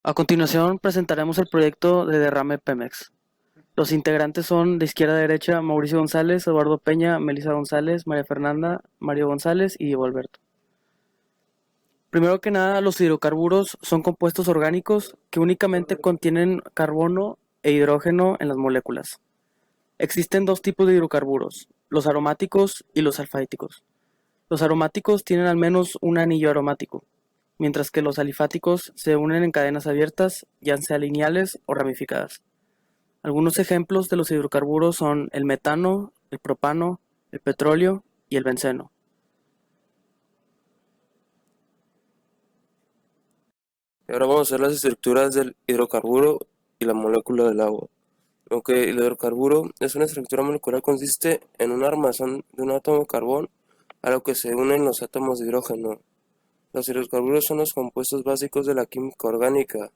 A continuación presentaremos el proyecto de derrame Pemex. Los integrantes son de izquierda a derecha Mauricio González, Eduardo Peña, Melissa González, María Fernanda, Mario González y Diego Alberto. Primero que nada, los hidrocarburos son compuestos orgánicos que únicamente contienen carbono e hidrógeno en las moléculas. Existen dos tipos de hidrocarburos, los aromáticos y los alfáticos. Los aromáticos tienen al menos un anillo aromático, mientras que los alifáticos se unen en cadenas abiertas, ya sean lineales o ramificadas. Algunos ejemplos de los hidrocarburos son el metano, el propano, el petróleo y el benceno. Y ahora vamos a ver las estructuras del hidrocarburo y la molécula del agua. Aunque el hidrocarburo es una estructura molecular, consiste en un armazón de un átomo de carbón a lo que se unen los átomos de hidrógeno. Los hidrocarburos son los compuestos básicos de la química orgánica.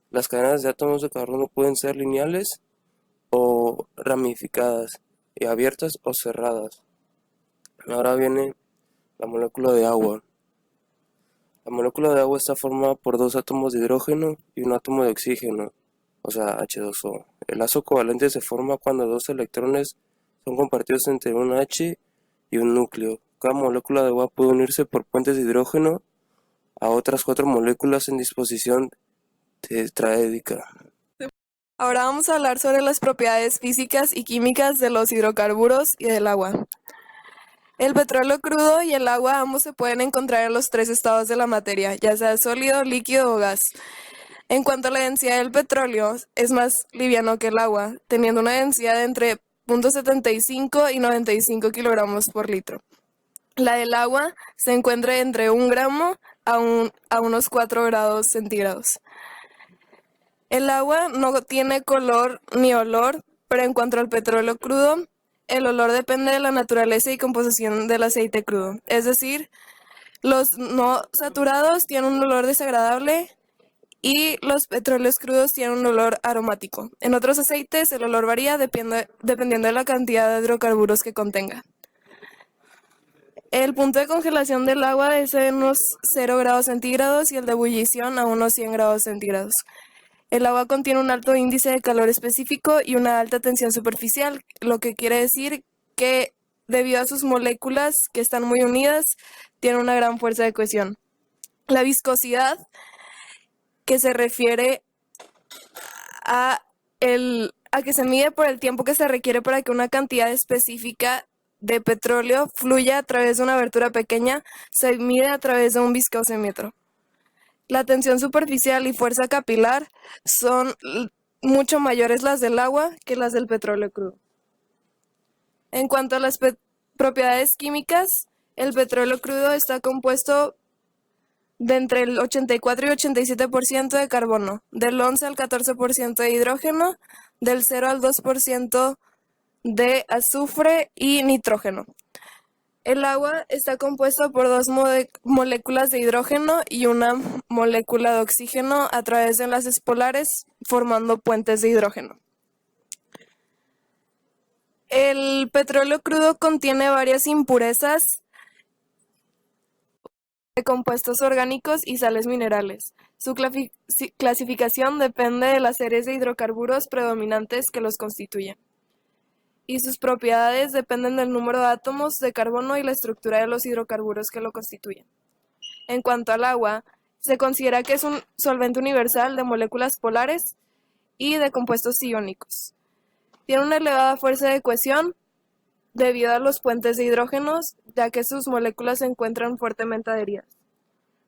Las cadenas de átomos de carbono pueden ser lineales o ramificadas, y abiertas o cerradas. Ahora viene la molécula de agua. La molécula de agua está formada por dos átomos de hidrógeno y un átomo de oxígeno, o sea, H2O. El lazo covalente se forma cuando dos electrones son compartidos entre un H y un núcleo. Cada molécula de agua puede unirse por puentes de hidrógeno a otras cuatro moléculas en disposición tetraédrica. Ahora vamos a hablar sobre las propiedades físicas y químicas de los hidrocarburos y del agua. El petróleo crudo y el agua ambos se pueden encontrar en los tres estados de la materia, ya sea sólido, líquido o gas. En cuanto a la densidad del petróleo, es más liviano que el agua, teniendo una densidad de entre 0.75 y 95 kilogramos por litro. La del agua se encuentra entre 1 gramo a unos 4 grados centígrados. El agua no tiene color ni olor, pero en cuanto al petróleo crudo, el olor depende de la naturaleza y composición del aceite crudo. Es decir, los no saturados tienen un olor desagradable y los petróleos crudos tienen un olor aromático. En otros aceites el olor varía dependiendo de la cantidad de hidrocarburos que contenga. El punto de congelación del agua es de unos 0 grados centígrados y el de ebullición a unos 100 grados centígrados. El agua contiene un alto índice de calor específico y una alta tensión superficial, lo que quiere decir que debido a sus moléculas que están muy unidas, tiene una gran fuerza de cohesión. La viscosidad, que se refiere a que se mide por el tiempo que se requiere para que una cantidad específica de petróleo fluya a través de una abertura pequeña, se mide a través de un viscosímetro. La tensión superficial y fuerza capilar son mucho mayores las del agua que las del petróleo crudo. En cuanto a las propiedades químicas, el petróleo crudo está compuesto de entre el 84 y 87% de carbono, del 11 al 14% de hidrógeno, del 0 al 2% de azufre y nitrógeno. El agua está compuesto por dos moléculas de hidrógeno y una molécula de oxígeno a través de enlaces polares, formando puentes de hidrógeno. El petróleo crudo contiene varias impurezas de compuestos orgánicos y sales minerales. Su clasificación depende de las series de hidrocarburos predominantes que los constituyen, y sus propiedades dependen del número de átomos de carbono y la estructura de los hidrocarburos que lo constituyen. En cuanto al agua, se considera que es un solvente universal de moléculas polares y de compuestos iónicos. Tiene una elevada fuerza de cohesión debido a los puentes de hidrógenos, ya que sus moléculas se encuentran fuertemente adheridas.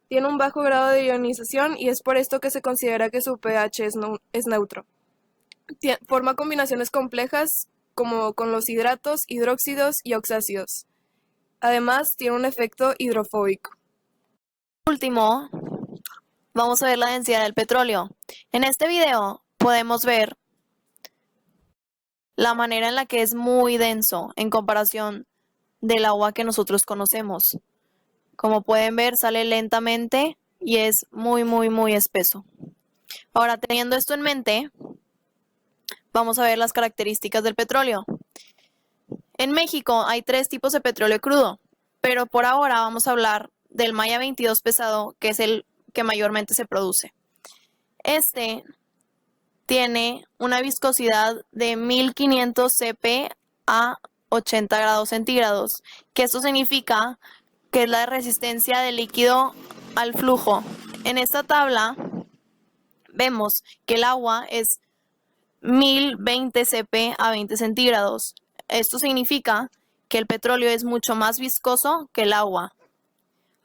Tiene un bajo grado de ionización y es por esto que se considera que su pH es neutro. Forma combinaciones complejas como con los hidratos, hidróxidos y oxácidos. Además, tiene un efecto hidrofóbico. Por último, vamos a ver la densidad del petróleo. En este video podemos ver la manera en la que es muy denso en comparación del agua que nosotros conocemos. Como pueden ver, sale lentamente y es muy espeso. Ahora, teniendo esto en mente, vamos a ver las características del petróleo. En México hay 3 tipos de petróleo crudo, pero por ahora vamos a hablar del Maya 22 pesado, que es el que mayormente se produce. Este tiene una viscosidad de 1500 cp a 80 grados centígrados, que esto significa que es la resistencia del líquido al flujo. En esta tabla vemos que el agua es 1020 cp a 20 centígrados. Esto significa que el petróleo es mucho más viscoso que el agua.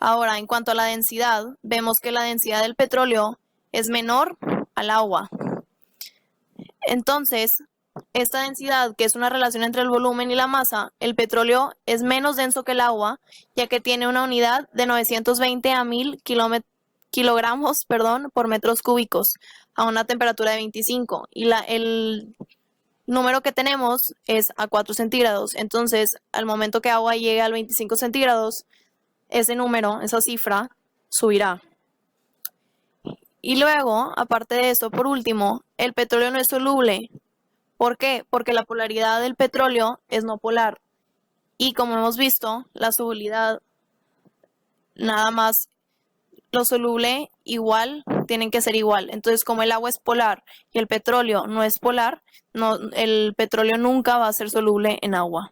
Ahora, en cuanto a la densidad, vemos que la densidad del petróleo es menor al agua. Entonces, esta densidad, que es una relación entre el volumen y la masa, el petróleo es menos denso que el agua, ya que tiene una unidad de 920 a 1000 kilogramos por metros cúbicos a una temperatura de 25. Y el número que tenemos es a 4 centígrados. Entonces, al momento que agua llegue al 25 centígrados, ese número, esa cifra, subirá. Y luego, aparte de esto, por último, el petróleo no es soluble. ¿Por qué? Porque la polaridad del petróleo es no polar. Y como hemos visto, la solubilidad, nada más lo soluble igual, tienen que ser igual. Entonces, como el agua es polar y el petróleo no es polar, el petróleo nunca va a ser soluble en agua.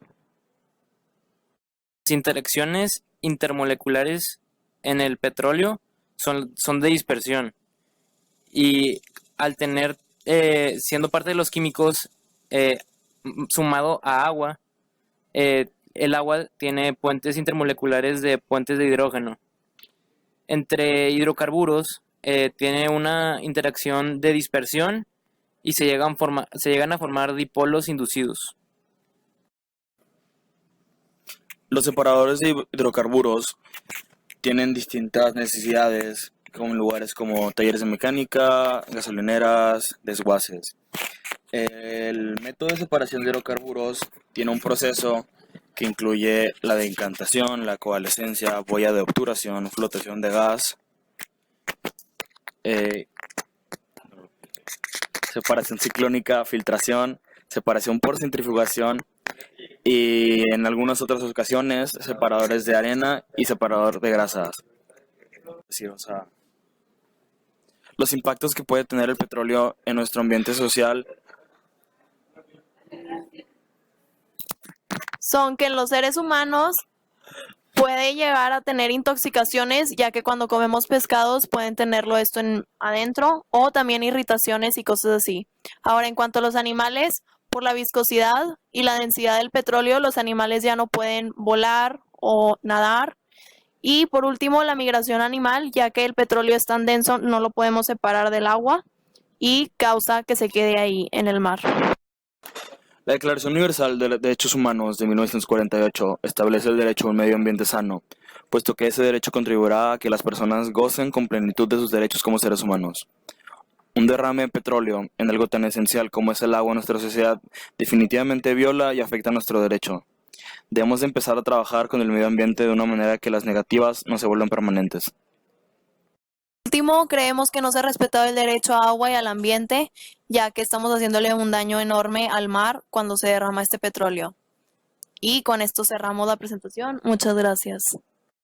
Las interacciones intermoleculares en el petróleo son de dispersión. Y al tener, siendo parte de los químicos, sumado a agua, el agua tiene puentes intermoleculares de puentes de hidrógeno. Entre hidrocarburos tiene una interacción de dispersión y se llegan a formar dipolos inducidos. Los separadores de hidrocarburos tienen distintas necesidades, como en lugares como talleres de mecánica, gasolineras, desguaces. El método de separación de hidrocarburos tiene un proceso que incluye la decantación, la coalescencia, boya de obturación, flotación de gas, separación ciclónica, filtración, separación por centrifugación y en algunas otras ocasiones separadores de arena y separador de grasas. Es decir, o sea, los impactos que puede tener el petróleo en nuestro ambiente social son que en los seres humanos puede llegar a tener intoxicaciones, ya que cuando comemos pescados pueden tenerlo esto adentro, o también irritaciones y cosas así. Ahora, en cuanto a los animales, por la viscosidad y la densidad del petróleo, los animales ya no pueden volar o nadar. Y por último, la migración animal, ya que el petróleo es tan denso, no lo podemos separar del agua y causa que se quede ahí en el mar. La Declaración Universal de Derechos Humanos de 1948 establece el derecho a un medio ambiente sano, puesto que ese derecho contribuirá a que las personas gocen con plenitud de sus derechos como seres humanos. Un derrame de petróleo en algo tan esencial como es el agua en nuestra sociedad definitivamente viola y afecta nuestro derecho. Debemos de empezar a trabajar con el medio ambiente de una manera que las negativas no se vuelvan permanentes. Último, creemos que no se ha respetado el derecho a agua y al ambiente, ya que estamos haciéndole un daño enorme al mar cuando se derrama este petróleo. Y con esto cerramos la presentación. Muchas gracias.